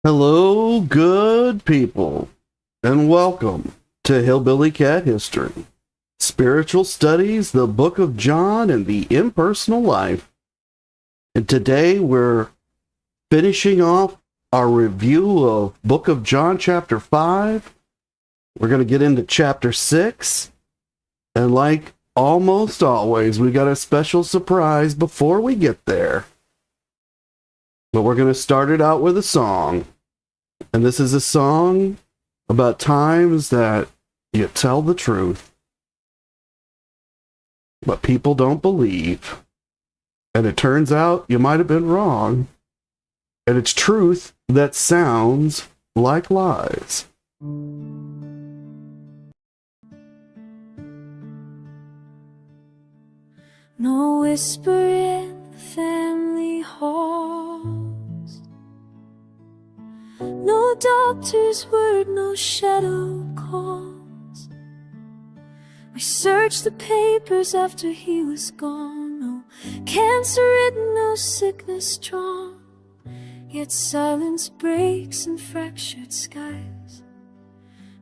Hello, good people, and welcome to Hillbilly Cat History, Spiritual Studies, the Book of John, and the Impersonal Life. And today we're finishing off our review of Book of John, Chapter 5. We're going to get into Chapter 6, and like almost always, we got a special surprise before we get there. But we're going to start it out with a song. And this is a song about times that you tell the truth, but people don't believe. And it turns out you might have been wrong. And it's truth that sounds like lies. No whisper in the family halls, no doctor's word, no shadow calls. We searched the papers after he was gone. No cancer written, no sickness drawn. Yet silence breaks in fractured skies.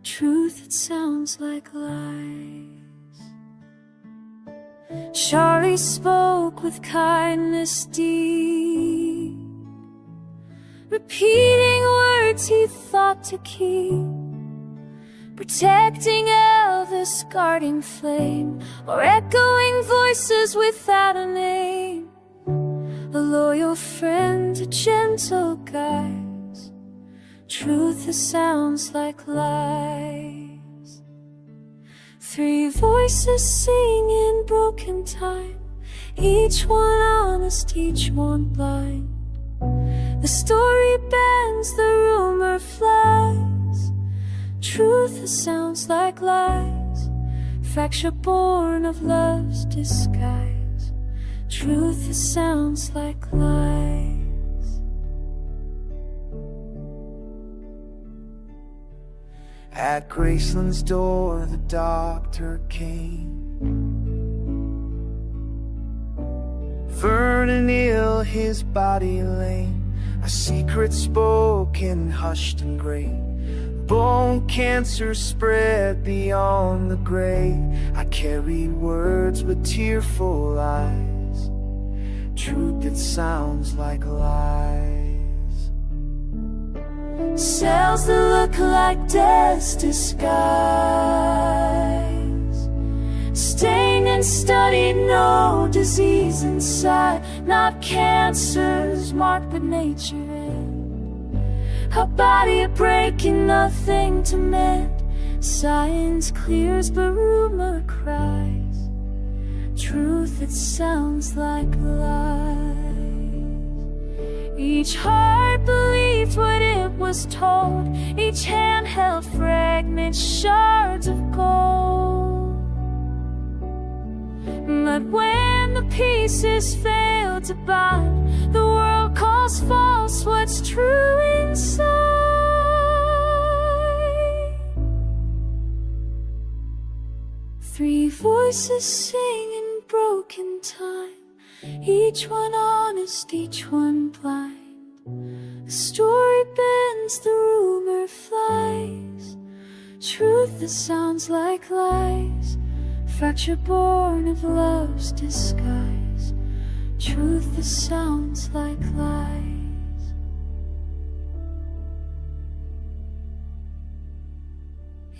Truth that sounds like lies. Charlie spoke with kindness deep, repeating words he thought to keep, protecting Elvis, guarding flame, or echoing voices without a name. A loyal friend, a gentle guide, truth that sounds like lies. Three voices sing in broken time, each one honest, each one blind. The story bends, the rumor flies, truth that sounds like lies. Fracture born of love's disguise, truth that sounds like lies. At Graceland's door, the doctor came. Vernon ill, his body lame. A secret spoken, hushed and great. Bone cancer spread beyond the grave. I carry words with tearful eyes, truth that sounds like lies. Cells that look like death's disguise, stained and studied, no disease inside. Not cancer's marked, but nature in. Her body a breaking, nothing to mend. Science clears, but rumor cries, truth that sounds like lies. Each heart believed what it was told, each hand held fragments, shards of gold. But when the pieces fail to bind, the world calls false what's true inside. Three voices sing in broken time, each one honest, each one blind. The story bends, the rumor flies, truth that sounds like lies. Fracture born of love's disguise, truth that sounds like lies.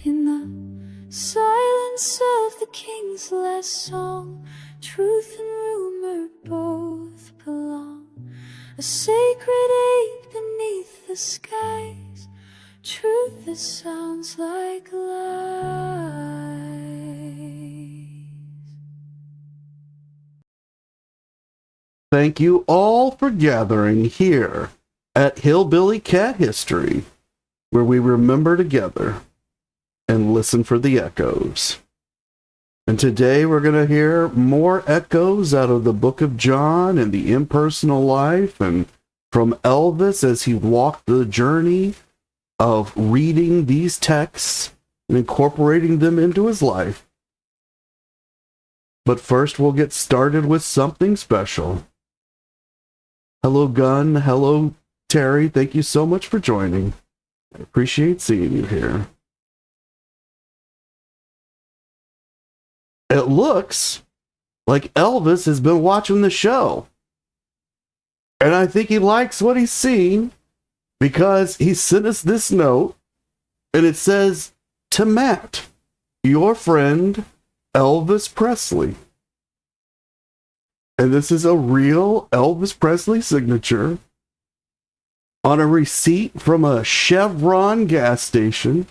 In the silence of the king's last song, truth and rumor both belong. A sacred ache beneath the skies, truth that sounds like lies. Thank you all for gathering here at Hillbilly Cat History, where we remember together and listen for the echoes. And today we're going to hear more echoes out of the Book of John and the Impersonal Life, and from Elvis as he walked the journey of reading these texts and incorporating them into his life. But first we'll get started with something special. Hello, Gun. Hello, Terry, thank you so much for joining. I appreciate seeing you here. It looks like Elvis has been watching the show. And I think he likes what he's seen because he sent us this note, and it says, "To Matt, your friend Elvis Presley." And this is a real Elvis Presley signature on a receipt from a Chevron gas station.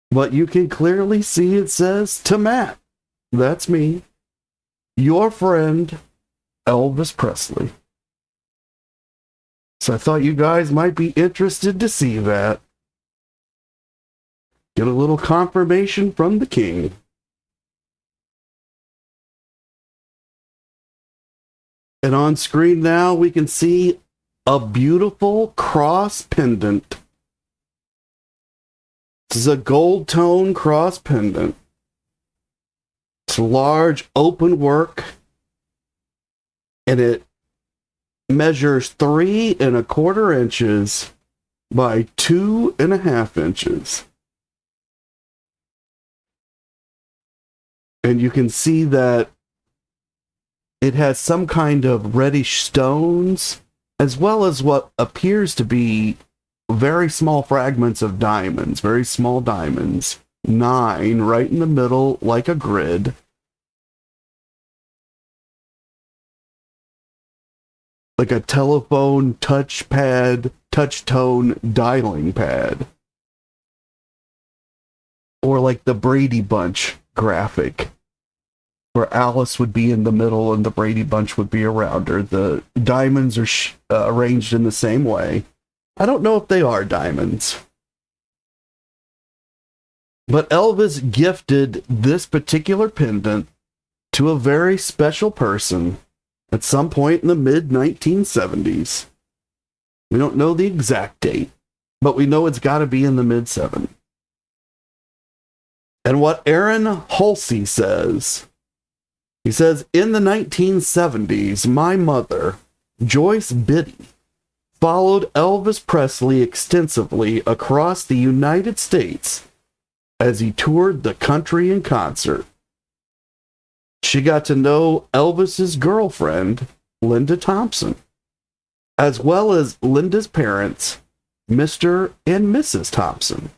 But you can clearly see it says, "To Matt." That's me. Your friend, Elvis Presley. So I thought you guys might be interested to see that. Get a little confirmation from the king. And on screen now, we can see a beautiful cross pendant. This is a gold tone cross pendant. It's large open work, and it measures 3¼ inches by 2½ inches. And you can see that it has some kind of reddish stones, as well as what appears to be very small fragments of diamonds, very small diamonds. 9 right in the middle, like a grid. Like a telephone touchpad, touch-tone dialing pad. Or like the Brady Bunch graphic, where Alice would be in the middle and the Brady Bunch would be around her. The diamonds are arranged in the same way. I don't know if they are diamonds. But Elvis gifted this particular pendant to a very special person at some point in the mid-1970s. We don't know the exact date, but we know it's got to be in the mid-70s. And what Aaron Halsey says, he says, "In the 1970s, my mother, Joyce Biddy, followed Elvis Presley extensively across the United States as he toured the country in concert. She got to know Elvis's girlfriend, Linda Thompson, as well as Linda's parents, Mr. and Mrs. Thompson.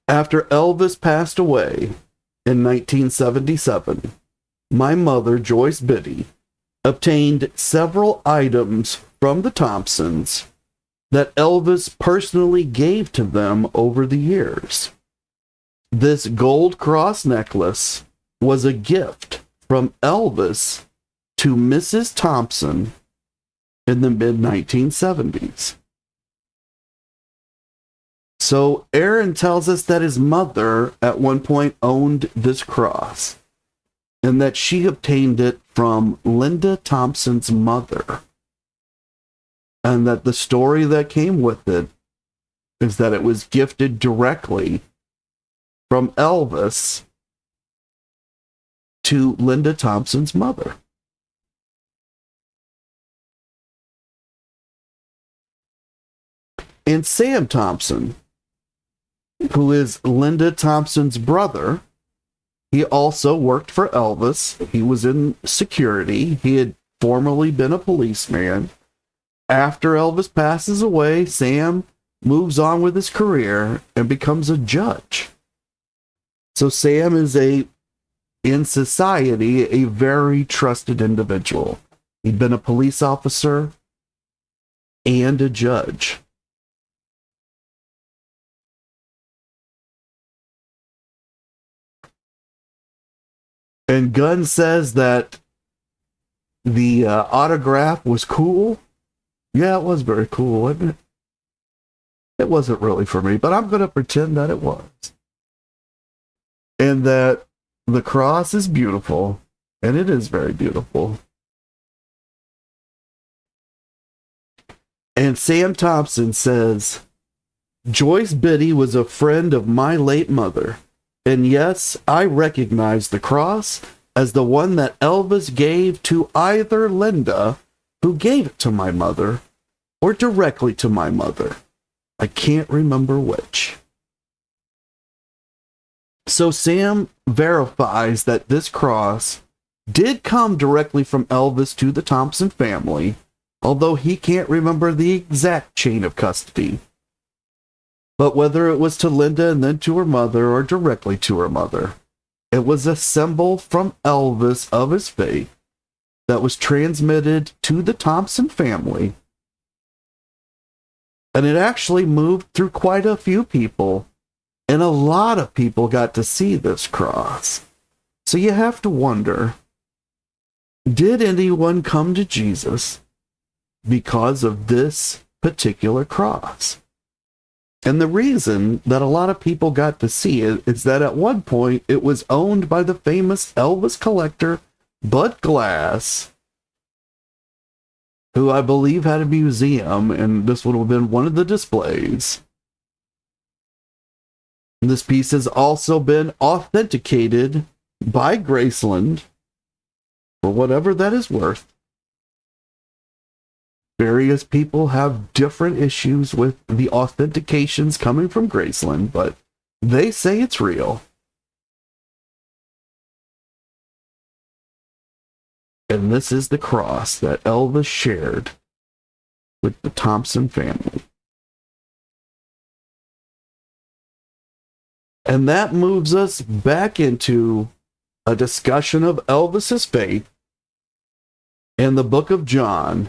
After Elvis passed away in 1977, my mother, Joyce Biddy, obtained several items from the Thompsons that Elvis personally gave to them over the years. This gold cross necklace was a gift from Elvis to Mrs. Thompson in the mid-1970s. So Aaron tells us that his mother at one point owned this cross, and that she obtained it from Linda Thompson's mother. And that the story that came with it is that it was gifted directly from Elvis to Linda Thompson's mother. And Sam Thompson, who is Linda Thompson's brother, he also worked for Elvis. He was in security. He had formerly been a policeman. After Elvis passes away, Sam moves on with his career and becomes a judge. So Sam is in society, a very trusted individual. He'd been a police officer and a judge. And Gunn says that the autograph was cool. Yeah, it was very cool, wasn't it? It wasn't really for me, but I'm going to pretend that it was. And that the cross is beautiful, and it is very beautiful. And Sam Thompson says, Joyce Biddy was a friend of my late mother. And yes, I recognize the cross as the one that Elvis gave to either Linda, who gave it to my mother, or directly to my mother. I can't remember which. So Sam verifies that this cross did come directly from Elvis to the Thompson family, although he can't remember the exact chain of custody. But whether it was to Linda and then to her mother or directly to her mother, it was a symbol from Elvis of his faith that was transmitted to the Thompson family. And it actually moved through quite a few people, and a lot of people got to see this cross. So you have to wonder, did anyone come to Jesus because of this particular cross? And the reason that a lot of people got to see it is that at one point it was owned by the famous Elvis collector Bud Glass, who I believe had a museum, and this would have been one of the displays. And this piece has also been authenticated by Graceland, for whatever that is worth. Various people have different issues with the authentications coming from Graceland, but they say it's real. And this is the cross that Elvis shared with the Thompson family. And that moves us back into a discussion of Elvis's faith and the book of John.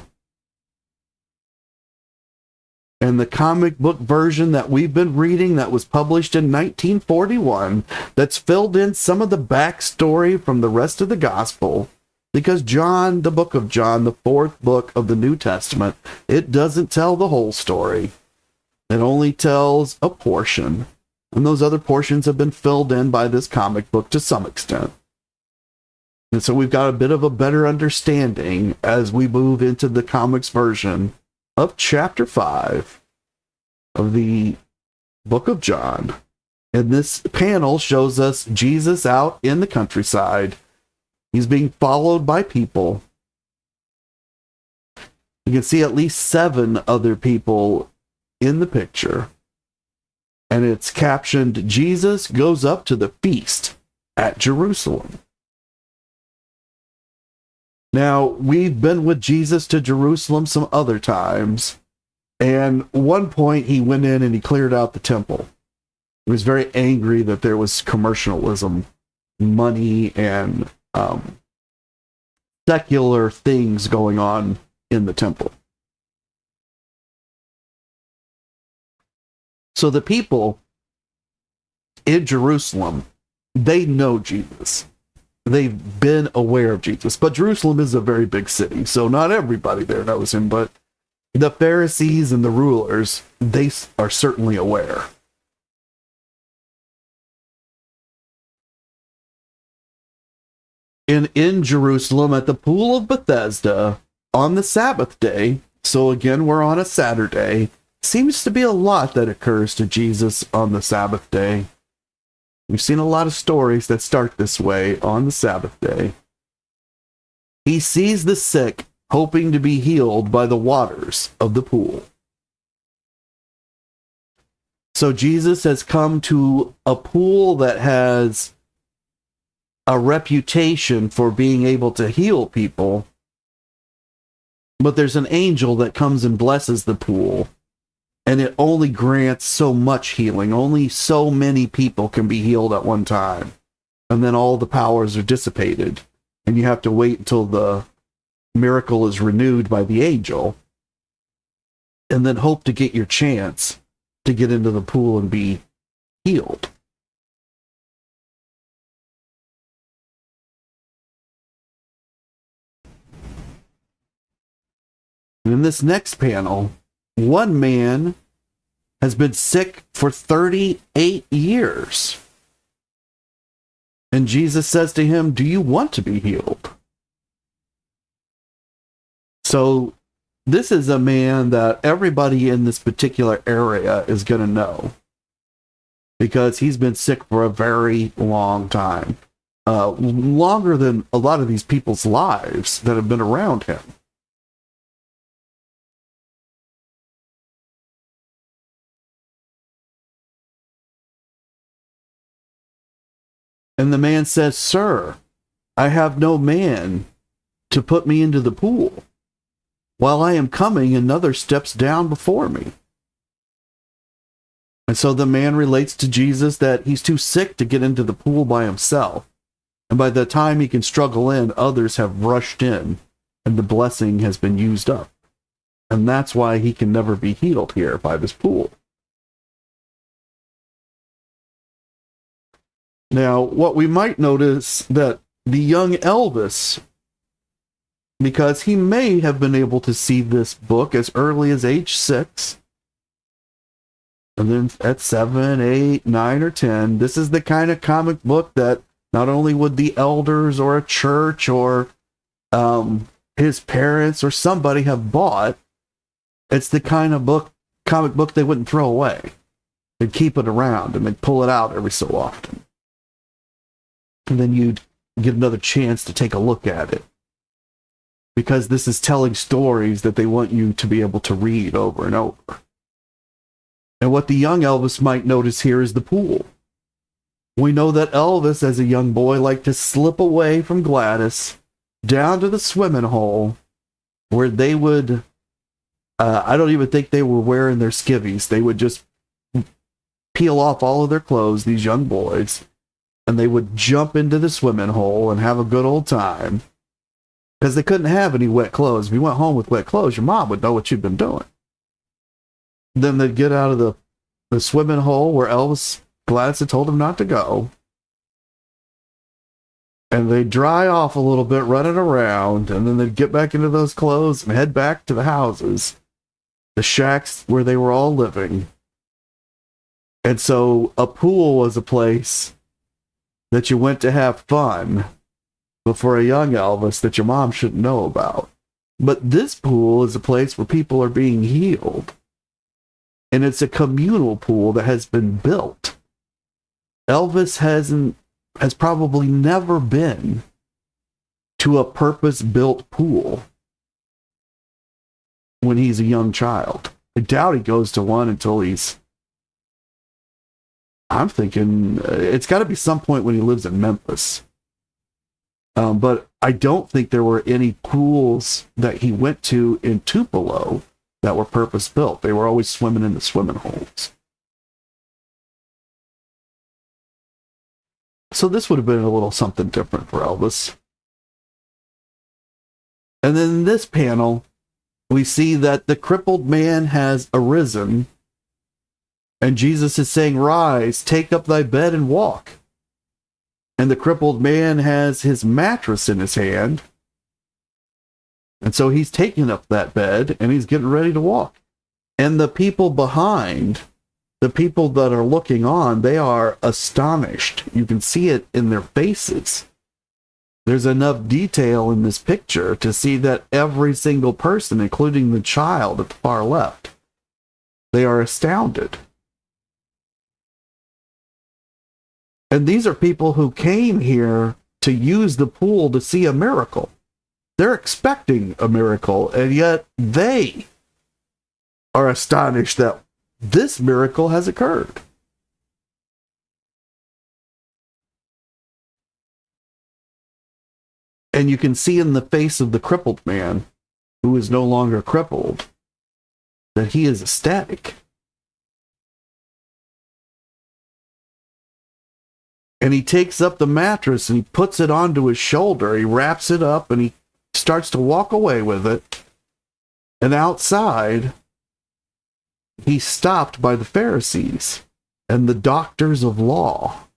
And the comic book version that we've been reading that was published in 1941 that's filled in some of the backstory from the rest of the gospel. Because John, the book of John, the fourth book of the New Testament, it doesn't tell the whole story. It only tells a portion. And those other portions have been filled in by this comic book to some extent. And so we've got a bit of a better understanding as we move into the comics version of chapter 5 of the book of John. And this panel shows us Jesus out in the countryside. He's being followed by people. You can see at least 7 other people in the picture. And it's captioned, Jesus goes up to the feast at Jerusalem. Now, we've been with Jesus to Jerusalem some other times, and one point he went in and he cleared out the temple. He was very angry that there was commercialism, money, and secular things going on in the temple. So the people in Jerusalem, they know Jesus. They've been aware of Jesus. But Jerusalem is a very big city, so not everybody there knows him, but the Pharisees and the rulers, they are certainly aware. And in Jerusalem, at the pool of Bethesda, on the Sabbath day, so again, we're on a Saturday, seems to be a lot that occurs to Jesus on the Sabbath day. We've seen a lot of stories that start this way on the Sabbath day. He sees the sick, hoping to be healed by the waters of the pool. So Jesus has come to a pool that has a reputation for being able to heal people, but there's an angel that comes and blesses the pool. And it only grants so much healing. Only so many people can be healed at one time. And then all the powers are dissipated. And you have to wait until the miracle is renewed by the angel. And then hope to get your chance to get into the pool and be healed. And in this next panel, one man has been sick for 38 years. And Jesus says to him, "Do you want to be healed?" So this is a man that everybody in this particular area is going to know, because he's been sick for a very long time. longer than a lot of these people's lives that have been around him. And the man says, "Sir, I have no man to put me into the pool. While I am coming, another steps down before me." And so the man relates to Jesus that he's too sick to get into the pool by himself. And by the time he can struggle in, others have rushed in, and the blessing has been used up. And that's why he can never be healed here by this pool. Now, what we might notice that the young Elvis, because he may have been able to see this book as early as age 6, and then at 7, 8, 9, or 10, this is the kind of comic book that not only would the elders or a church or his parents or somebody have bought, it's the kind of comic book they wouldn't throw away. They'd keep it around and they'd pull it out every so often. And then you'd get another chance to take a look at it. Because this is telling stories that they want you to be able to read over and over. And what the young Elvis might notice here is the pool. We know that Elvis, as a young boy, liked to slip away from Gladys down to the swimming hole where they would, I don't even think they were wearing their skivvies. They would just peel off all of their clothes, these young boys, and they would jump into the swimming hole and have a good old time. Because they couldn't have any wet clothes. If you went home with wet clothes, your mom would know what you'd been doing. Then they'd get out of the swimming hole where Elvis Gladys had told him not to go. And they'd dry off a little bit running around, and then they'd get back into those clothes and head back to the houses, the shacks where they were all living. And so a pool was a place that you went to have fun, but for a young Elvis that your mom shouldn't know about. But this pool is a place where people are being healed. And it's a communal pool that has been built. Elvis has probably never been to a purpose-built pool when he's a young child. I doubt he goes to one until I'm thinking it's got to be some point when he lives in Memphis. But I don't think there were any pools that he went to in Tupelo that were purpose-built. They were always swimming in the swimming holes. So this would have been a little something different for Elvis. And then in this panel, we see that the crippled man has arisen, and Jesus is saying, "Rise, take up thy bed and walk." And the crippled man has his mattress in his hand. And so he's taking up that bed and he's getting ready to walk. And the people behind, the people that are looking on, they are astonished. You can see it in their faces. There's enough detail in this picture to see that every single person, including the child at the far left, they are astounded. And these are people who came here to use the pool to see a miracle. They're expecting a miracle, and yet they are astonished that this miracle has occurred. And you can see in the face of the crippled man, who is no longer crippled, that he is ecstatic. And he takes up the mattress and he puts it onto his shoulder. He wraps it up and he starts to walk away with it. And outside, he's stopped by the Pharisees and the doctors of law,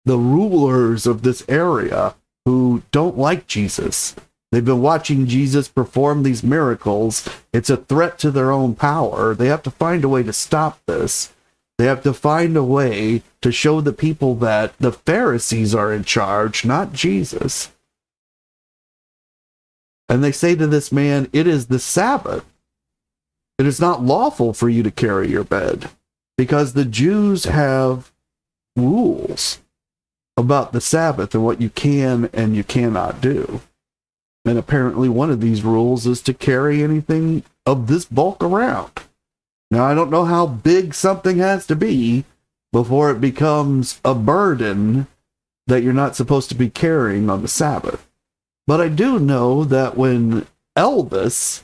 the rulers of this area who don't like Jesus. They've been watching Jesus perform these miracles. It's a threat to their own power. They have to find a way to stop this. They have to find a way to show the people that the Pharisees are in charge, not Jesus. And they say to this man, "It is the Sabbath. It is not lawful for you to carry your bed," because the Jews have rules. about the Sabbath and what you can and you cannot do. And apparently one of these rules is to carry anything of this bulk around. Now, I don't know how big something has to be before it becomes a burden that you're not supposed to be carrying on the Sabbath. But I do know that when Elvis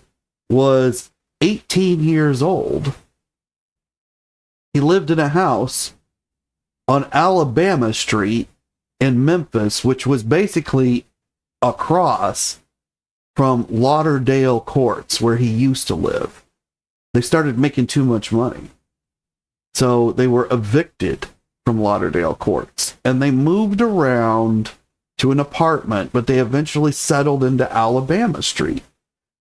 was 18 years old, he lived in a house on Alabama Street in Memphis, which was basically across from Lauderdale Courts, where he used to live. They started making too much money. So they were evicted from Lauderdale Courts, and they moved around to an apartment, but they eventually settled into Alabama Street.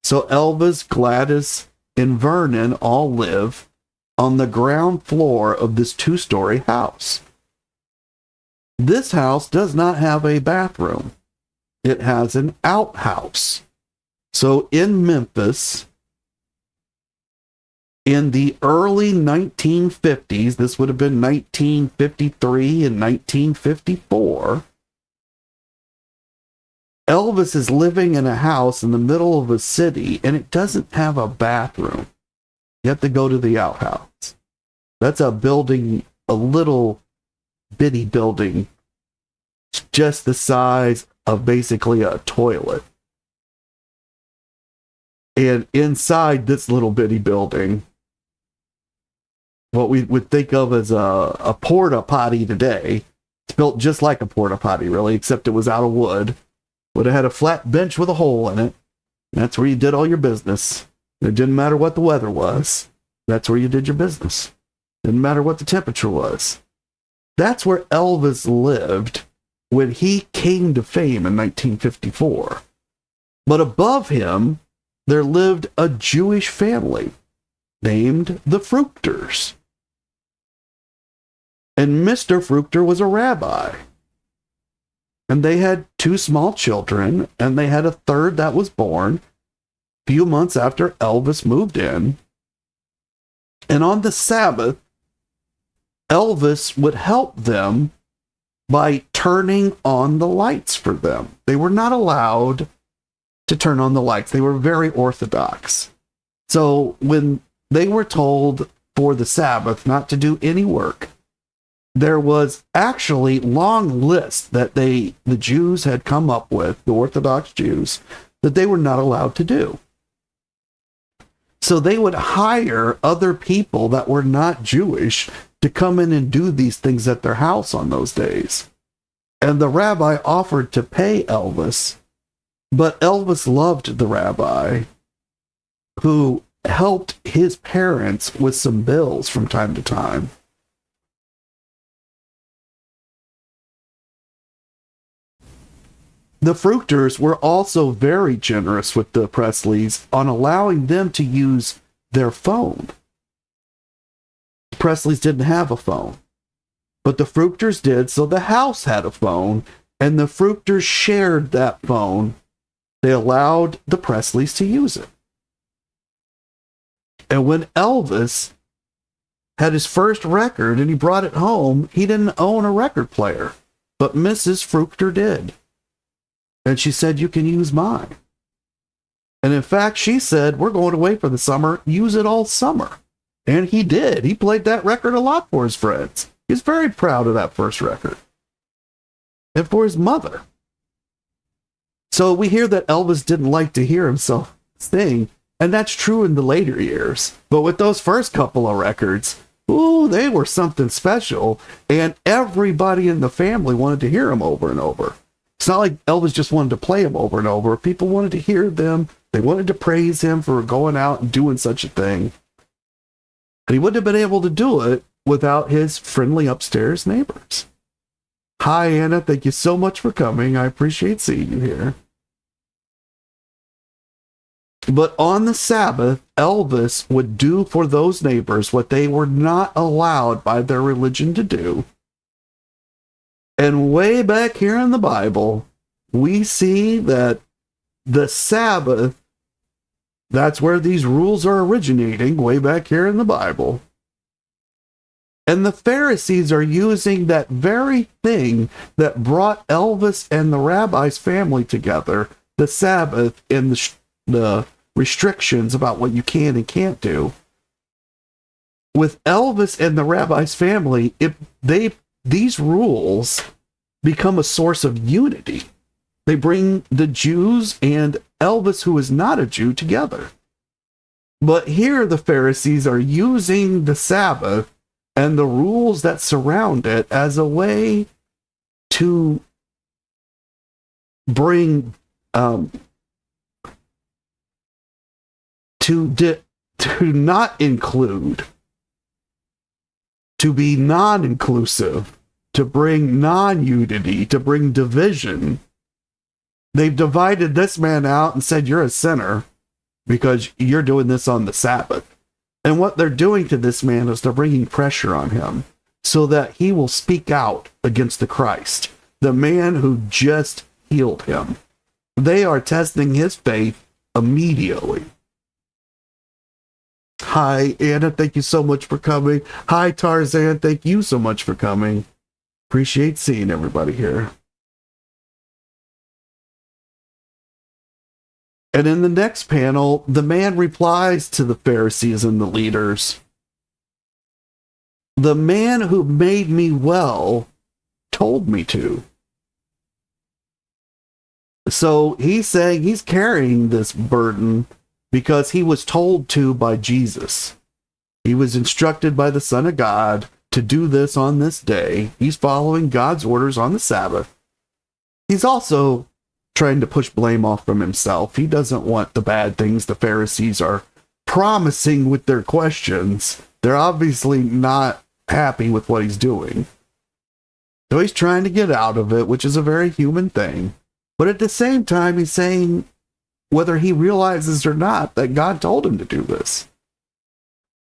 So Elvis, Gladys, and Vernon all live on the ground floor of this 2-story house. This house does not have a bathroom. It has an outhouse. So in Memphis, in the early 1950s, this would have been 1953 and 1954, Elvis is living in a house in the middle of a city, and it doesn't have a bathroom. You have to go to the outhouse. That's a building, a little bitty building, just the size of basically a toilet. And inside this little bitty building, what we would think of as a porta potty today, it's built just like a porta potty, really, except it was out of wood. Would have had a flat bench with a hole in it. That's where you did all your business. It didn't matter what the weather was. That's where you did your business. Didn't matter what the temperature was. That's where Elvis lived when he came to fame in 1954. But above him, there lived a Jewish family named the Fruchters. And Mr. Fruchter was a rabbi. And they had 2 small children, and they had a third that was born a few months after Elvis moved in. And on the Sabbath, Elvis would help them by turning on the lights for them. They were not allowed to turn on the lights. They were very orthodox. So when they were told for the Sabbath not to do any work, there was actually long lists that the Jews had come up with, the Orthodox Jews, that they were not allowed to do. So they would hire other people that were not Jewish to come in and do these things at their house on those days. And the rabbi offered to pay Elvis, but Elvis loved the rabbi, who helped his parents with some bills from time to time. The Fruchters were also very generous with the Presleys on allowing them to use their phone. The Presleys didn't have a phone, but the Fruchters did, so the house had a phone, and the Fruchters shared that phone. They allowed the Presleys to use it. And when Elvis had his first record and he brought it home, he didn't own a record player, but Mrs. Fruchter did. And she said, "You can use mine." And in fact, she said, "We're going away for the summer. Use it all summer." And he did. He played that record a lot for his friends. He's very proud of that first record. And for his mother. So we hear that Elvis didn't like to hear himself sing, and that's true in the later years. But with those first couple of records, ooh, they were something special, and everybody in the family wanted to hear him over and over. It's not like Elvis just wanted to play him over and over. People wanted to hear them. They wanted to praise him for going out and doing such a thing. And he wouldn't have been able to do it without his friendly upstairs neighbors. Hi, Anna. Thank you so much for coming. I appreciate seeing you here. But on the Sabbath, Elvis would do for those neighbors what they were not allowed by their religion to do. And way back here in the Bible, we see that the Sabbath, that's where these rules are originating, way back here in the Bible. And the Pharisees are using that very thing that brought Elvis and the rabbi's family together, the Sabbath and the restrictions about what you can and can't do. With Elvis and the rabbi's family, these rules become a source of unity. They bring the Jews and Elvis, who is not a Jew, together. But here the Pharisees are using the Sabbath and the rules that surround it as a way to bring to not include, to be non-inclusive, to bring non-unity, to bring division. They've divided this man out and said, you're a sinner because you're doing this on the Sabbath. And what they're doing to this man is they're bringing pressure on him so that he will speak out against the Christ, the man who just healed him. They are testing his faith immediately. Hi, Anna. Thank you so much for coming. Hi, Tarzan. Thank you so much for coming. Appreciate seeing everybody here. And in the next panel, the man replies to the Pharisees and the leaders. The man who made me well told me to. So he's saying he's carrying this burden because he was told to by Jesus. He was instructed by the Son of God to do this on this day. He's following God's orders on the Sabbath. He's also trying to push blame off from himself. He doesn't want the bad things the Pharisees are promising with their questions. They're obviously not happy with what he's doing. So he's trying to get out of it, which is a very human thing. But at the same time, he's saying, whether he realizes or not, that God told him to do this.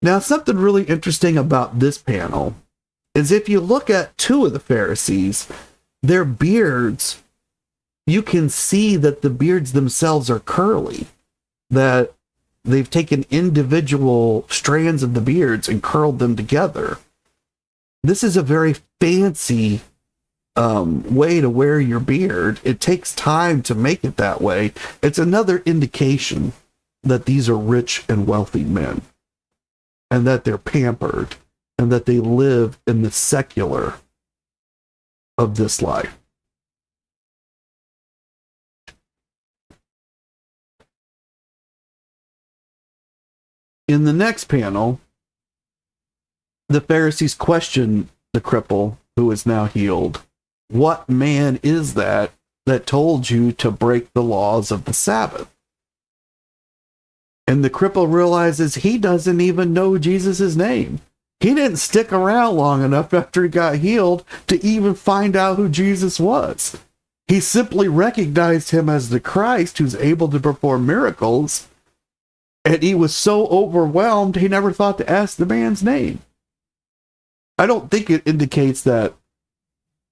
Now, something really interesting about this panel is if you look at two of the Pharisees, their beards, you can see that the beards themselves are curly, that they've taken individual strands of the beards and curled them together. This is a very fancy way to wear your beard. It takes time to make it that way. It's another indication that these are rich and wealthy men, and that they're pampered, and that they live in the secular of this life. In the next panel, the Pharisees question the cripple who is now healed. What man is that told you to break the laws of the Sabbath? And the cripple realizes he doesn't even know Jesus' name. He didn't stick around long enough after he got healed to even find out who Jesus was. He simply recognized him as the Christ who's able to perform miracles. And he was so overwhelmed, he never thought to ask the man's name. I don't think it indicates that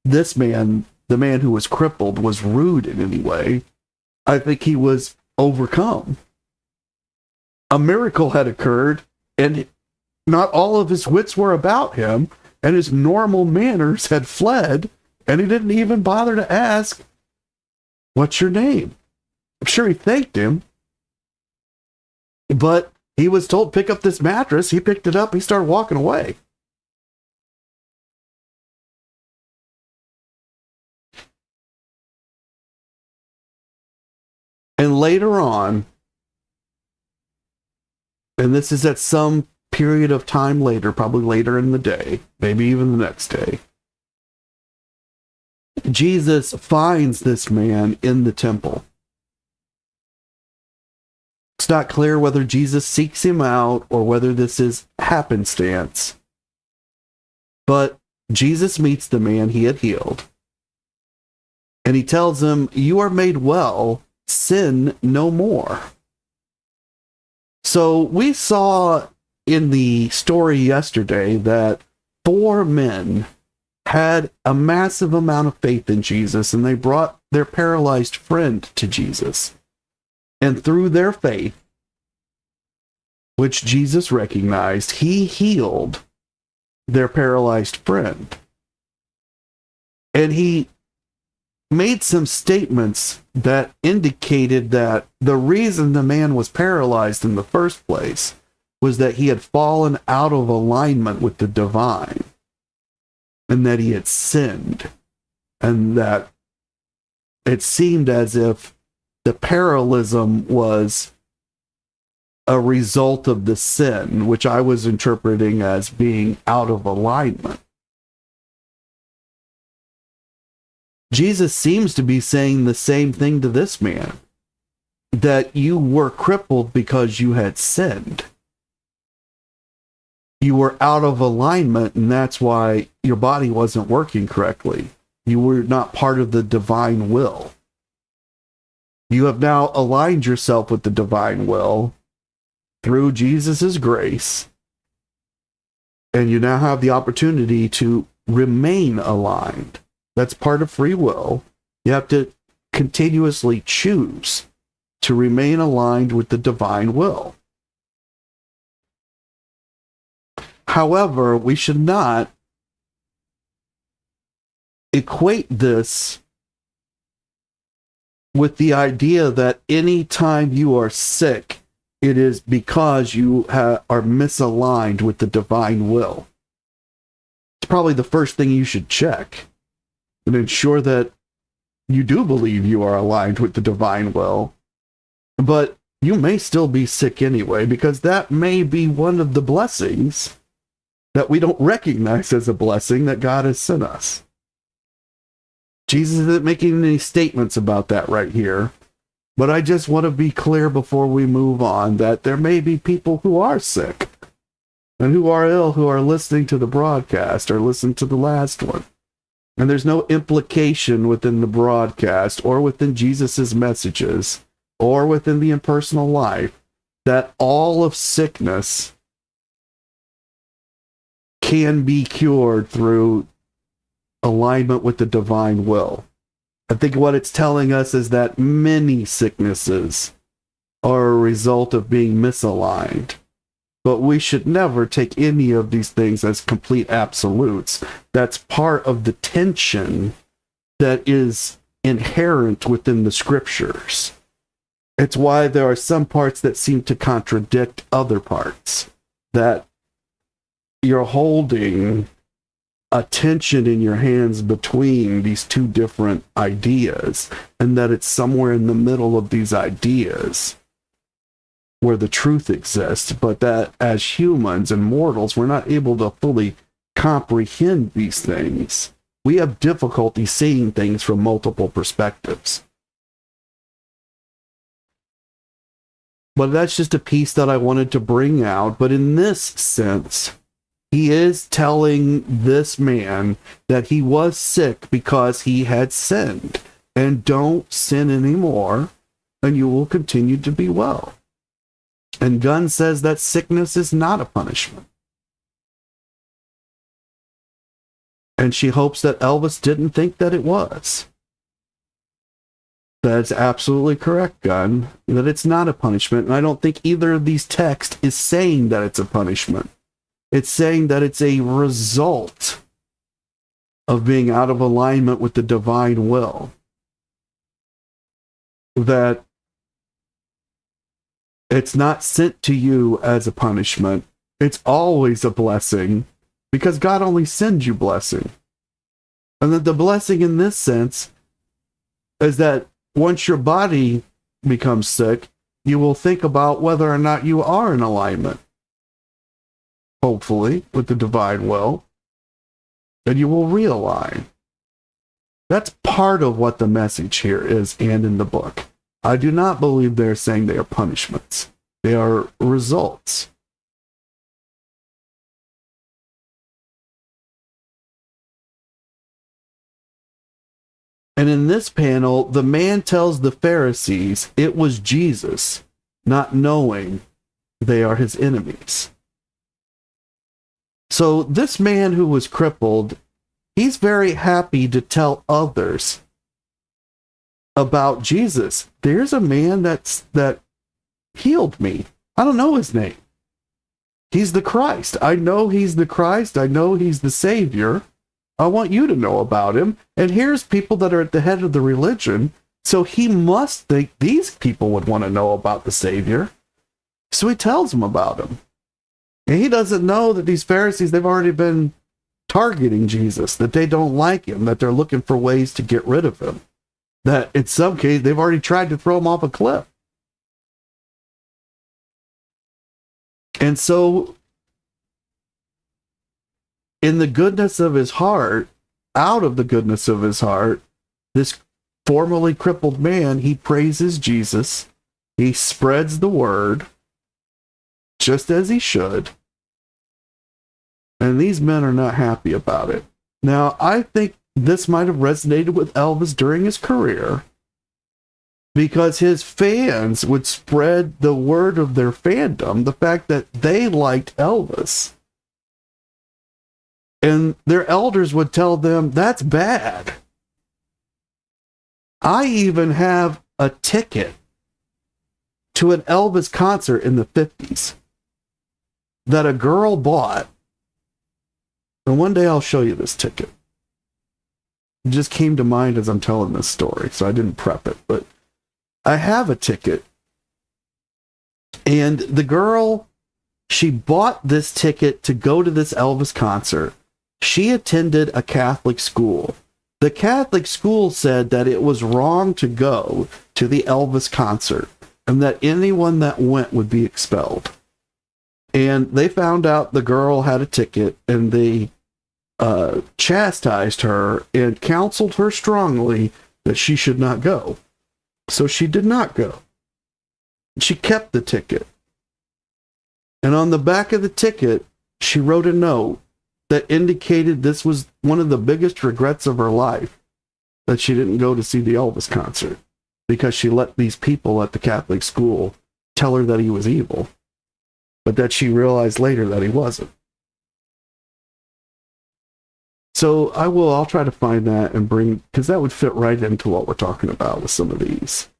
this man, the man who was crippled, was rude in any way. I think he was overcome. A miracle had occurred, and not all of his wits were about him, and his normal manners had fled, and he didn't even bother to ask, "What's your name?" I'm sure he thanked him, but he was told, pick up this mattress. He picked it up. He started walking away. And later on, and this is at some period of time later, probably later in the day, maybe even the next day, Jesus finds this man in the temple. It's not clear whether Jesus seeks him out or whether this is happenstance. But Jesus meets the man he had healed. And he tells him, "You are made well, sin no more." So we saw in the story yesterday that 4 men had a massive amount of faith in Jesus, and they brought their paralyzed friend to Jesus. And through their faith, which Jesus recognized, he healed their paralyzed friend. And he made some statements that indicated that the reason the man was paralyzed in the first place was that he had fallen out of alignment with the divine, and that he had sinned, and that it seemed as if the parallelism was a result of the sin, which I was interpreting as being out of alignment. Jesus seems to be saying the same thing to this man, that you were crippled because you had sinned. You were out of alignment, and that's why your body wasn't working correctly. You were not part of the divine will. You have now aligned yourself with the divine will through Jesus' grace, and you now have the opportunity to remain aligned. That's part of free will. You have to continuously choose to remain aligned with the divine will. However, we should not equate this with the idea that any time you are sick, it is because you are misaligned with the divine will. It's probably the first thing you should check and ensure that you do believe you are aligned with the divine will. But you may still be sick anyway, because that may be one of the blessings that we don't recognize as a blessing that God has sent us. Jesus isn't making any statements about that right here, but I just want to be clear before we move on that there may be people who are sick and who are ill who are listening to the broadcast or listening to the last one. And there's no implication within the broadcast or within Jesus's messages or within the impersonal life that all of sickness can be cured through alignment with the divine will. I think what it's telling us is that many sicknesses are a result of being misaligned. But we should never take any of these things as complete absolutes. That's part of the tension that is inherent within the scriptures. It's why there are some parts that seem to contradict other parts. That you're holding a tension in your hands between these two different ideas, and that it's somewhere in the middle of these ideas where the truth exists, but that as humans and mortals, we're not able to fully comprehend these things. We have difficulty seeing things from multiple perspectives. But that's just a piece that I wanted to bring out. But in this sense, he is telling this man that he was sick because he had sinned. And don't sin anymore, and you will continue to be well. And Gunn says that sickness is not a punishment. And she hopes that Elvis didn't think that it was. That's absolutely correct, Gunn, that it's not a punishment. And I don't think either of these texts is saying that it's a punishment. It's saying that it's a result of being out of alignment with the divine will. That it's not sent to you as a punishment. It's always a blessing, because God only sends you blessing. And that the blessing in this sense is that once your body becomes sick, you will think about whether or not you are in alignment, hopefully, with the divine will, and you will realign. That's part of what the message here is and in the book. I do not believe they're saying they are punishments. They are results. And in this panel, the man tells the Pharisees it was Jesus, not knowing they are his enemies. So this man who was crippled, he's very happy to tell others about Jesus. There's a man that healed me. I don't know his name. He's the Christ. I know he's the Christ. I know he's the Savior. I want you to know about him. And here's people that are at the head of the religion. So he must think these people would want to know about the Savior. So he tells them about him. And he doesn't know that these Pharisees, they've already been targeting Jesus, that they don't like him, that they're looking for ways to get rid of him. That in some case, they've already tried to throw him off a cliff. And so, in the goodness of his heart, out of the goodness of his heart, this formerly crippled man, he praises Jesus. He spreads the word, just as he should. And these men are not happy about it. Now, I think this might have resonated with Elvis during his career, because his fans would spread the word of their fandom, the fact that they liked Elvis. And their elders would tell them, that's bad. I even have a ticket to an Elvis concert in the 50s that a girl bought. And one day I'll show you this ticket. It just came to mind as I'm telling this story, so I didn't prep it. But I have a ticket. And the girl, she bought this ticket to go to this Elvis concert. She attended a Catholic school. The Catholic school said that it was wrong to go to the Elvis concert and that anyone that went would be expelled. And they found out the girl had a ticket, and they chastised her and counseled her strongly that she should not go. So she did not go. She kept the ticket. And on the back of the ticket, she wrote a note that indicated this was one of the biggest regrets of her life, that she didn't go to see the Elvis concert because she let these people at the Catholic school tell her that he was evil, but that she realized later that he wasn't. So I'll try to find that and bring, because that would fit right into what we're talking about with some of these.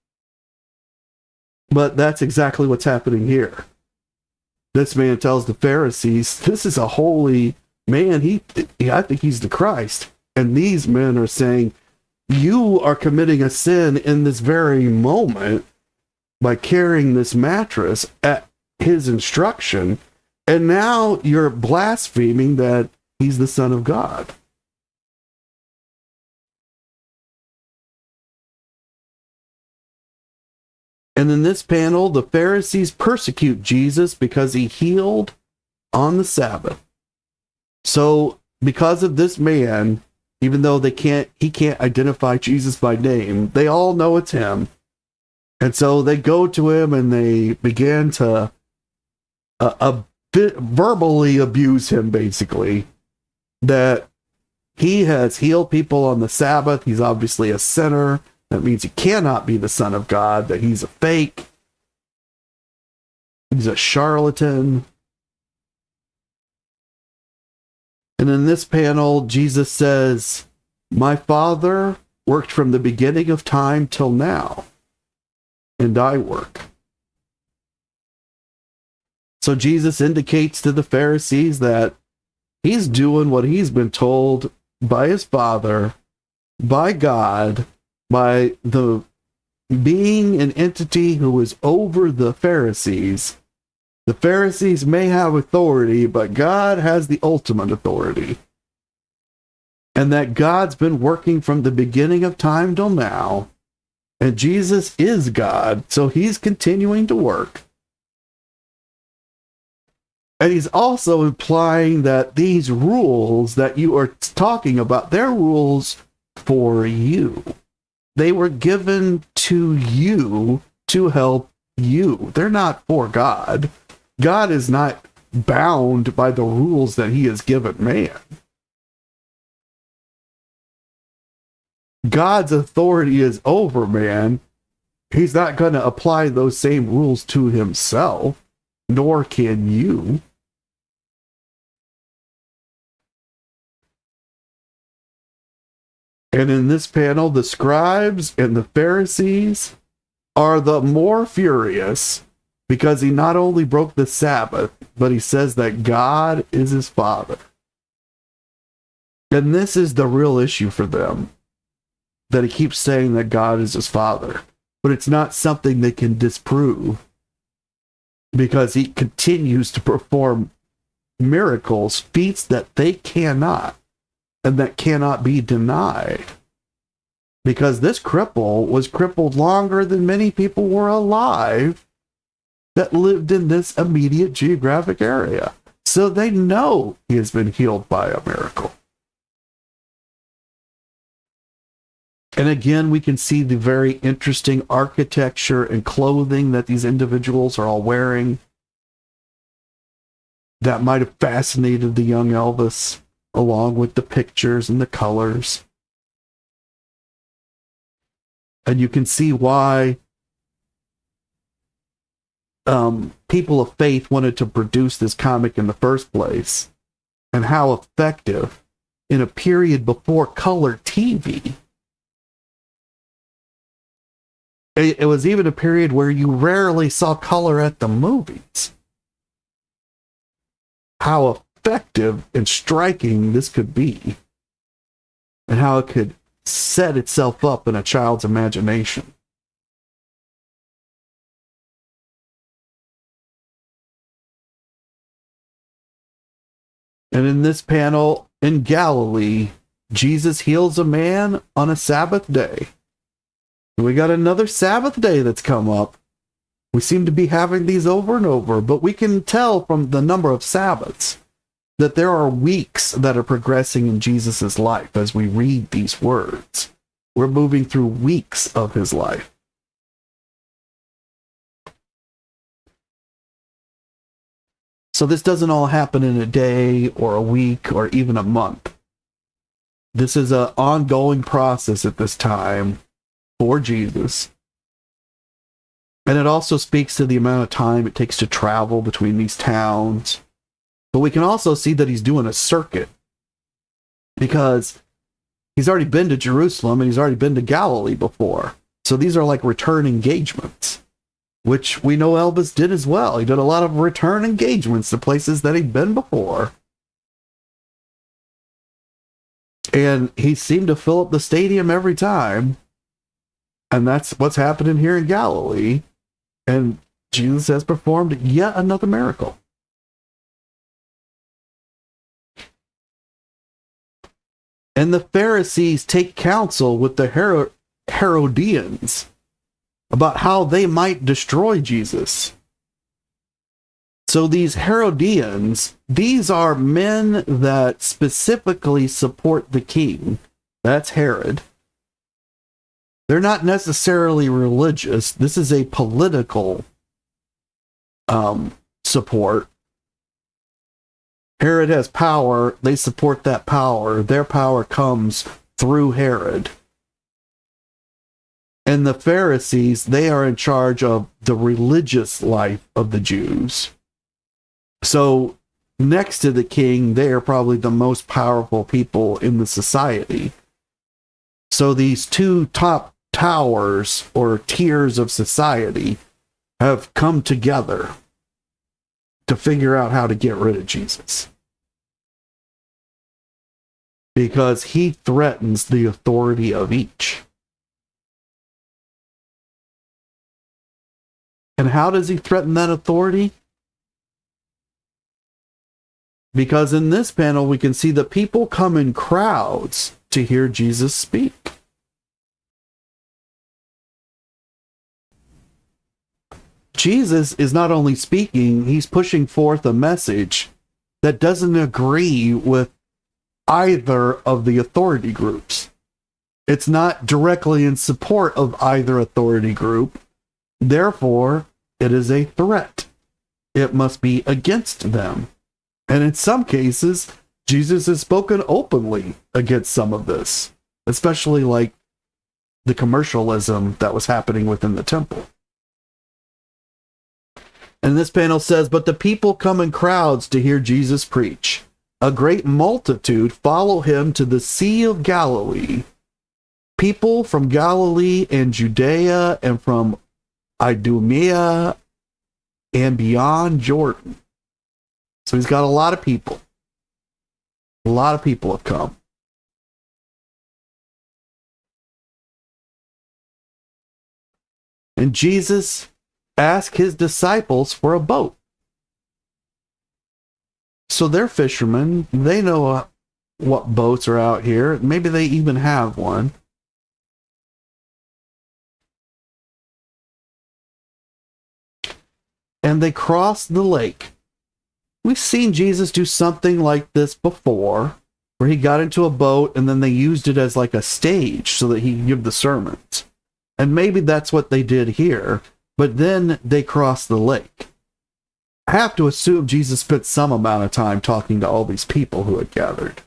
But that's exactly what's happening here. This man tells the Pharisees, this is a holy man. I think he's the Christ. And these men are saying, you are committing a sin in this very moment by carrying this mattress at his instruction. And now you're blaspheming that he's the Son of God. And in this panel, the Pharisees persecute Jesus because he healed on the Sabbath. So because of this man, even though he can't identify Jesus by name, they all know it's him. And so they go to him and they begin to verbally abuse him, basically, that he has healed people on the Sabbath. He's obviously a sinner. That means he cannot be the Son of God, that he's a fake. He's a charlatan. And in this panel, Jesus says, my Father worked from the beginning of time till now, and I work. So Jesus indicates to the Pharisees that he's doing what he's been told by his Father, by God, by the being an entity who is over the Pharisees. The Pharisees may have authority, but God has the ultimate authority. And that God's been working from the beginning of time till now. And Jesus is God, so he's continuing to work. And he's also implying that these rules that you are talking about, they're rules for you. They were given to you to help you. They're not for God. God is not bound by the rules that he has given man. God's authority is over man. He's not going to apply those same rules to himself, nor can you. And in this panel, the scribes and the Pharisees are the more furious because he not only broke the Sabbath, but he says that God is his father. And this is the real issue for them, that he keeps saying that God is his father. But it's not something they can disprove, because he continues to perform miracles, feats that they cannot, and that cannot be denied. Because this cripple was crippled longer than many people were alive that lived in this immediate geographic area. So they know he has been healed by a miracle. And again, we can see the very interesting architecture and clothing that these individuals are all wearing. That might have fascinated the young Elvis, along with the pictures and the colors. And you can see why people of faith wanted to produce this comic in the first place, and how effective in a period before color TV. It was even a period where you rarely saw color at the movies. How effective and striking this could be, and how it could set itself up in a child's imagination. And in this panel, in Galilee, Jesus heals a man on a Sabbath day. We got another Sabbath day that's come up. We seem to be having these over and over, but we can tell from the number of Sabbaths that there are weeks that are progressing in Jesus' life as we read these words. We're moving through weeks of his life. So this doesn't all happen in a day or a week or even a month. This is an ongoing process at this time for Jesus. And it also speaks to the amount of time it takes to travel between these towns. But we can also see that he's doing a circuit, because he's already been to Jerusalem and he's already been to Galilee before. So these are like return engagements, which we know Elvis did as well. He did a lot of return engagements to places that he'd been before. And he seemed to fill up the stadium every time. And that's what's happening here in Galilee. And Jesus has performed yet another miracle. And the Pharisees take counsel with the Herodians about how they might destroy Jesus. So these Herodians, these are men that specifically support the king. That's Herod. They're not necessarily religious. This is a political support. Herod has power. They support that power. Their power comes through Herod. And the Pharisees, they are in charge of the religious life of the Jews. So next to the king, they are probably the most powerful people in the society. So these two top towers or tiers of society have come together to figure out how to get rid of Jesus, because he threatens the authority of each. And how does he threaten that authority? Because in this panel, we can see that people come in crowds to hear Jesus speak. Jesus is not only speaking, he's pushing forth a message that doesn't agree with either of the authority groups. It's not directly in support of either authority group. Therefore, it is a threat. It must be against them. And in some cases, Jesus has spoken openly against some of this, especially like the commercialism that was happening within the temple. And this panel says, but the people come in crowds to hear Jesus preach. A great multitude follow him to the Sea of Galilee. People from Galilee and Judea and from Idumea and beyond Jordan. So he's got a lot of people. A lot of people have come. And Jesus asked his disciples for a boat. So they're fishermen. They know what boats are out here. Maybe they even have one. And they crossed the lake. We've seen Jesus do something like this before, where he got into a boat and then they used it as like a stage so that he could give the sermons. And maybe that's what they did here, but then they crossed the lake. I have to assume Jesus spent some amount of time talking to all these people who had gathered,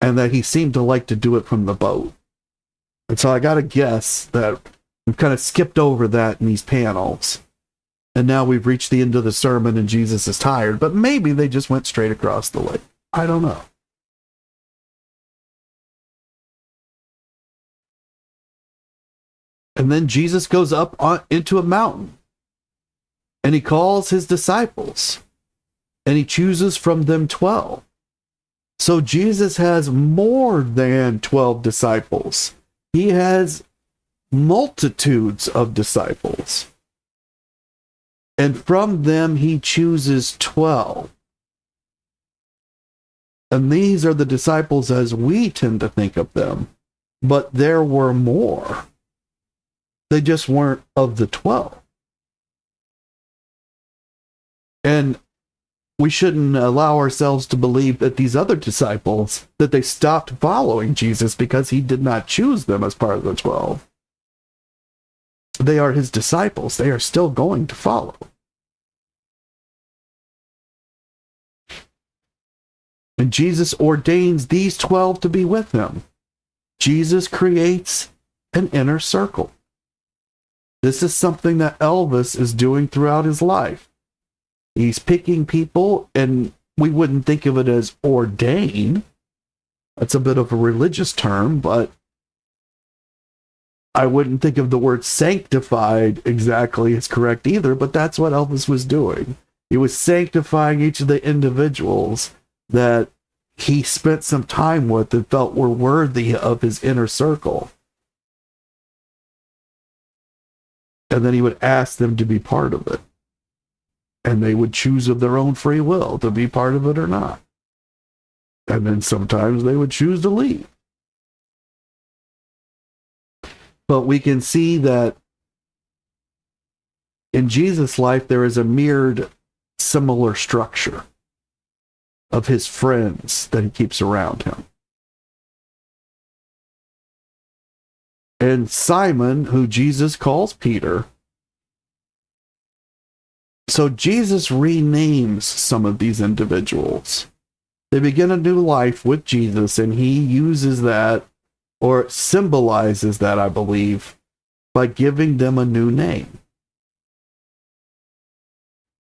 and that he seemed to like to do it from the boat. And so I got to guess that we've kind of skipped over that in these panels. And now we've reached the end of the sermon and Jesus is tired, but maybe they just went straight across the lake. I don't know. And then Jesus goes up into a mountain and he calls his disciples and he chooses from them 12. So Jesus has more than 12 disciples. He has multitudes of disciples. And from them, he chooses 12. And these are the disciples as we tend to think of them. But there were more. They just weren't of the 12. And we shouldn't allow ourselves to believe that these other disciples, that they stopped following Jesus because he did not choose them as part of the 12. They are his disciples. They are still going to follow. And Jesus ordains these 12 to be with him. Jesus creates an inner circle. This is something that Elvis is doing throughout his life. He's picking people, and we wouldn't think of it as ordain. That's a bit of a religious term, but I wouldn't think of the word sanctified exactly as correct either, but that's what Elvis was doing. He was sanctifying each of the individuals that he spent some time with and felt were worthy of his inner circle. And then he would ask them to be part of it. And they would choose of their own free will to be part of it or not. And then sometimes they would choose to leave. But we can see that in Jesus' life, there is a mirrored similar structure of his friends that he keeps around him. And Simon, who Jesus calls Peter. So Jesus renames some of these individuals. They begin a new life with Jesus, and he uses that, or symbolizes that, I believe, by giving them a new name.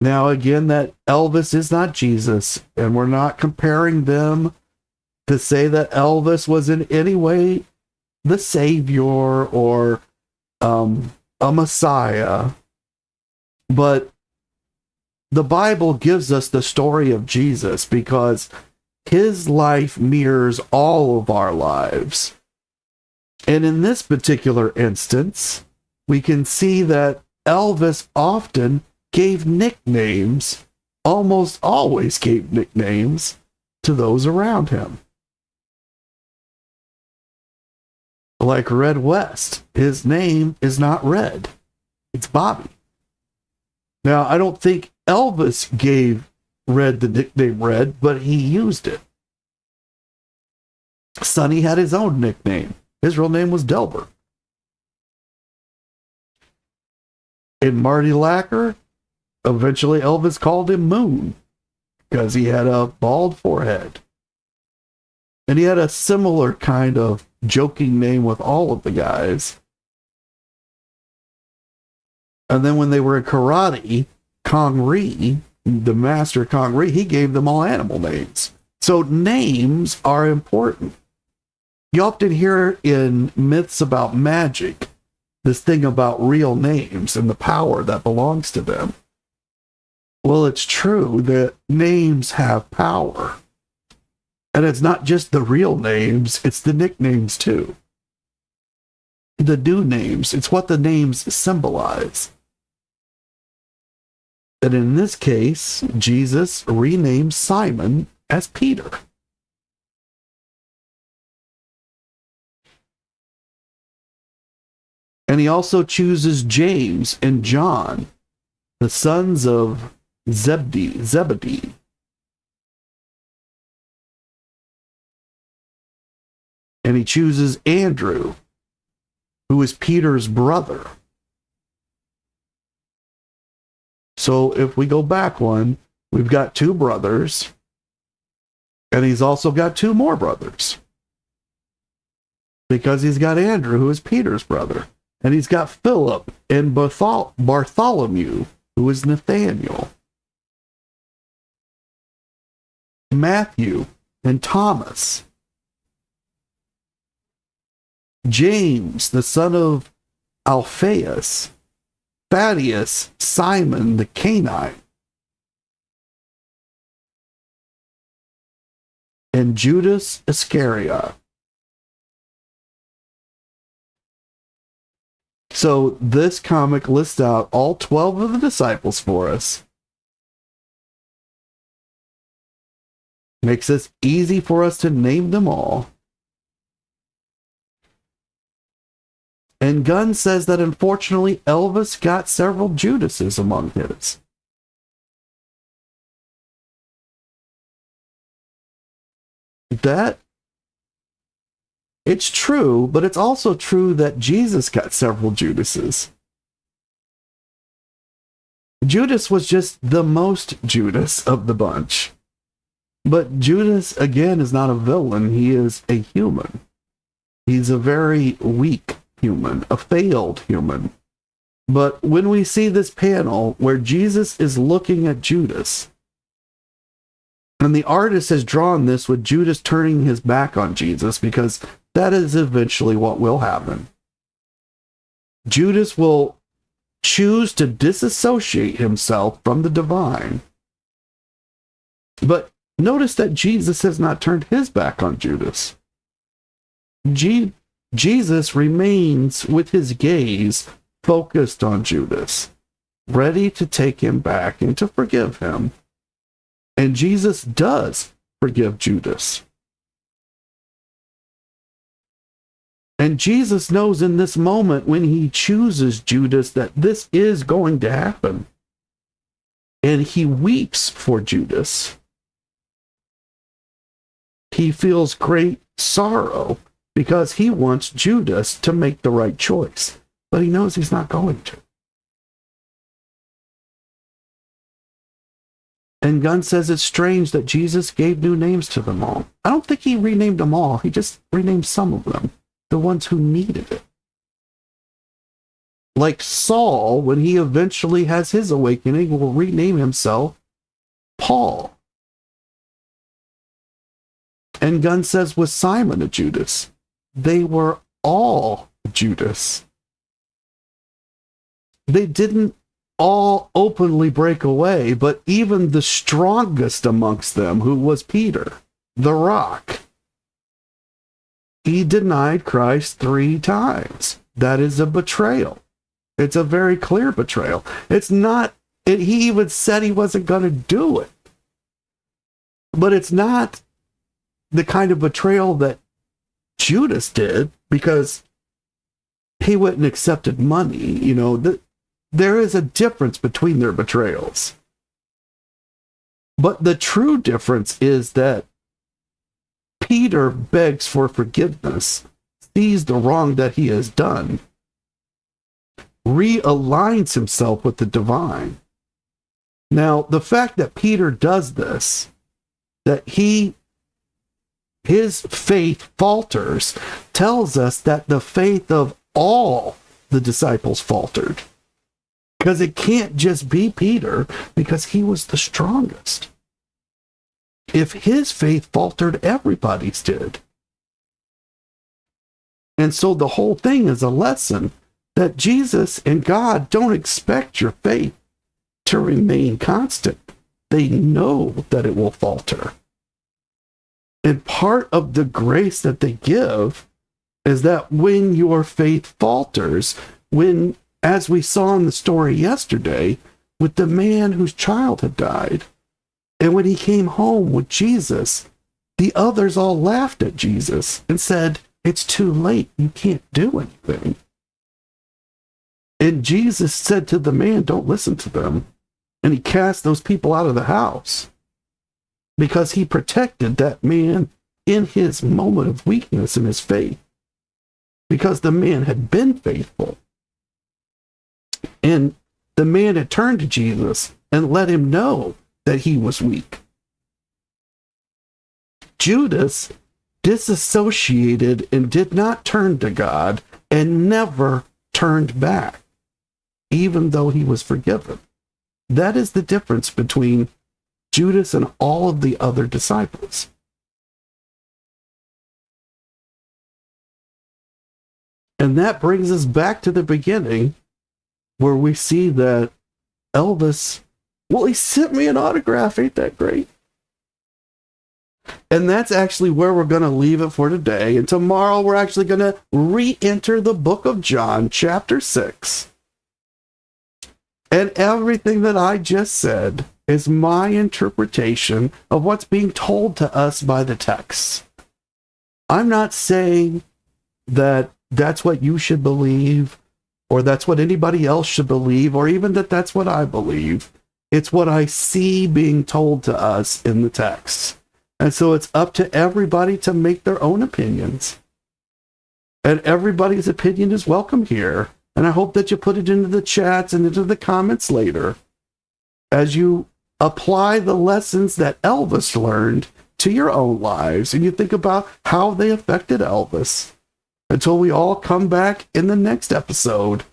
Now, again, that Elvis is not Jesus, and we're not comparing them to say that Elvis was in any way the Savior or a Messiah. But the Bible gives us the story of Jesus because his life mirrors all of our lives. And in this particular instance, we can see that Elvis often gave nicknames, almost always gave nicknames to those around him. Like Red West, his name is not Red, it's Bobby. Now, I don't think Elvis gave Red the nickname Red, but he used it. Sonny had his own nickname. His real name was Delbert. In Marty Lacker, eventually Elvis called him Moon because he had a bald forehead. And he had a similar kind of joking name with all of the guys. And then when they were in karate, Kong Ree, the master Kong Ree, he gave them all animal names. So names are important. You often hear in myths about magic this thing about real names and the power that belongs to them. Well, it's true that names have power. And it's not just the real names, it's the nicknames too. The new names, it's what the names symbolize. And in this case, Jesus renames Simon as Peter. And he also chooses James and John, the sons of Zebedee. And he chooses Andrew, who is Peter's brother. So if we go back one, we've got two brothers, and he's also got two more brothers. Because he's got Andrew, who is Peter's brother. And he's got Philip and Bartholomew, who is Nathaniel. Matthew and Thomas. James, the son of Alphaeus. Thaddeus, Simon the Canaanite. And Judas Iscariot. So this comic lists out all 12 of the disciples for us. Makes it easy for us to name them all. And Gunn says that unfortunately Elvis got several Judases among his. That it's true, but it's also true that Jesus got several Judases. Judas was just the most Judas of the bunch. But Judas, again, is not a villain. He is a human. He's a very weak human, a failed human. But when we see this panel where Jesus is looking at Judas, and the artist has drawn this with Judas turning his back on Jesus, because that is eventually what will happen. Judas will choose to disassociate himself from the divine. But notice that Jesus has not turned his back on Judas. Jesus remains with his gaze focused on Judas, ready to take him back and to forgive him. And Jesus does forgive Judas. And Jesus knows in this moment when he chooses Judas that this is going to happen. And he weeps for Judas. He feels great sorrow because he wants Judas to make the right choice. But he knows he's not going to. And Gunn says it's strange that Jesus gave new names to them all. I don't think he renamed them all. He just renamed some of them. The ones who needed it. Like Saul, when he eventually has his awakening, will rename himself Paul. And Gunn says with Simon a Judas, they were all Judas. They didn't all openly break away, but even the strongest amongst them, who was Peter, the rock, he denied Christ 3 times. That is a betrayal. It's a very clear betrayal. It's not, he even said he wasn't going to do it. But it's not the kind of betrayal that Judas did, because he went and accepted money. You know, there is a difference between their betrayals. But the true difference is that Peter begs for forgiveness, sees the wrong that he has done, realigns himself with the divine. Now, the fact that Peter does this, that his faith falters, tells us that the faith of all the disciples faltered. Because it can't just be Peter, because he was the strongest. If his faith faltered, everybody's did. And so the whole thing is a lesson that Jesus and God don't expect your faith to remain constant. They know that it will falter. And part of the grace that they give is that when your faith falters, when, as we saw in the story yesterday, with the man whose child had died, and when he came home with Jesus, the others all laughed at Jesus and said, "It's too late. You can't do anything." And Jesus said to the man, "Don't listen to them." And he cast those people out of the house because he protected that man in his moment of weakness in his faith, because the man had been faithful. And the man had turned to Jesus and let him know that he was weak. Judas disassociated and did not turn to God and never turned back, even though he was forgiven. That is the difference between Judas and all of the other disciples. And that brings us back to the beginning, where we see that Elvis, well, he sent me an autograph. Ain't that great? And that's actually where we're going to leave it for today. And tomorrow we're actually going to re-enter the book of John, chapter 6. And everything that I just said is my interpretation of what's being told to us by the text. I'm not saying that that's what you should believe, or that's what anybody else should believe, or even that that's what I believe. It's what I see being told to us in the text. And so it's up to everybody to make their own opinions. And everybody's opinion is welcome here. And I hope that you put it into the chats and into the comments later as you apply the lessons that Elvis learned to your own lives, and you think about how they affected Elvis, until we all come back in the next episode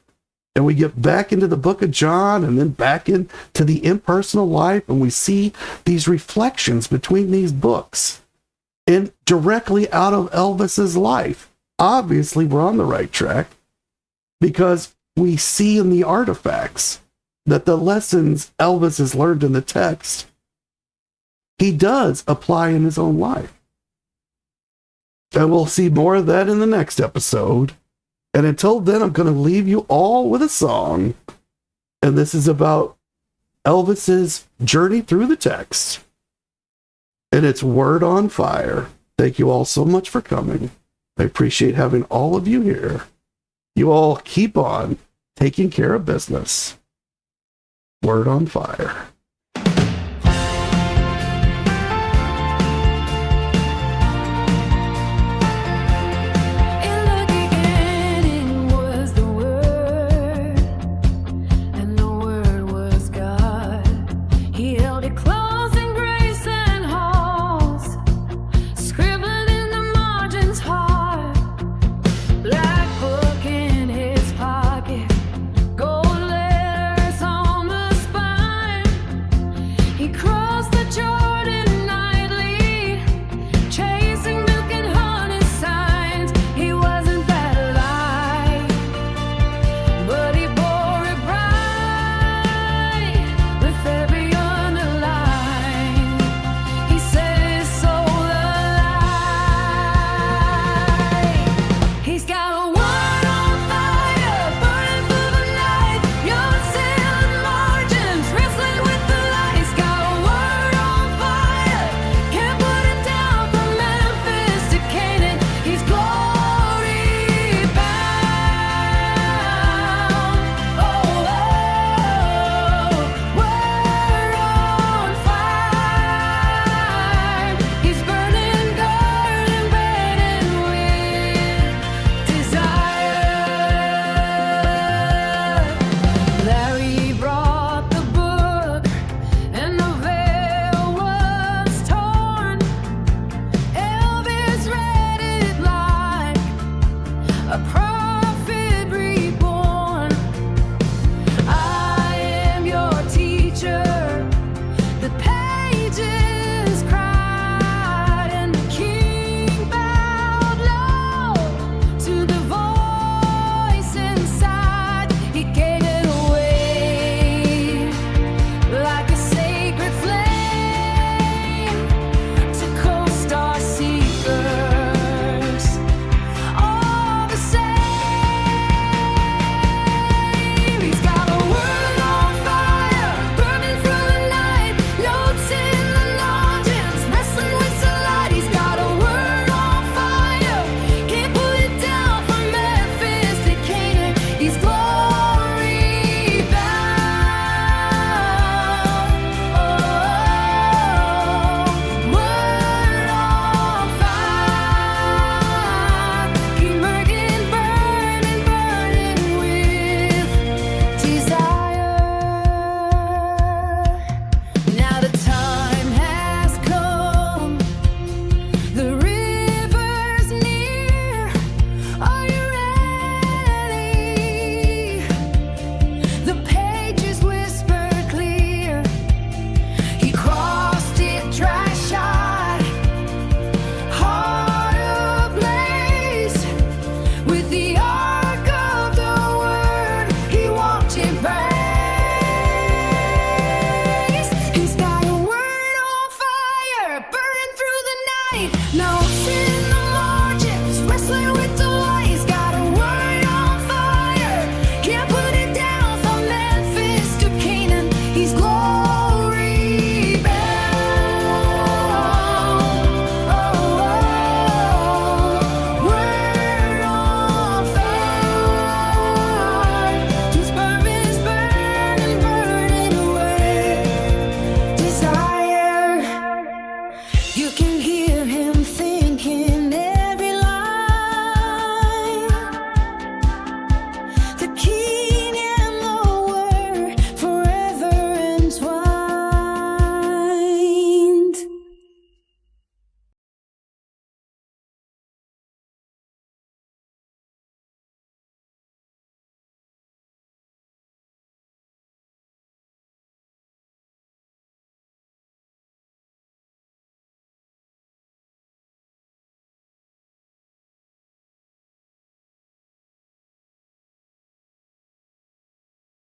and we get back into the book of John and then back into the impersonal life, and we see these reflections between these books and directly out of Elvis's life. Obviously, we're on the right track because we see in the artifacts that the lessons Elvis has learned in the text, he does apply in his own life. And we'll see more of that in the next episode. And until then, I'm going to leave you all with a song. And this is about Elvis's journey through the text. And it's Word on Fire. Thank you all so much for coming. I appreciate having all of you here. You all keep on taking care of business. Word on Fire.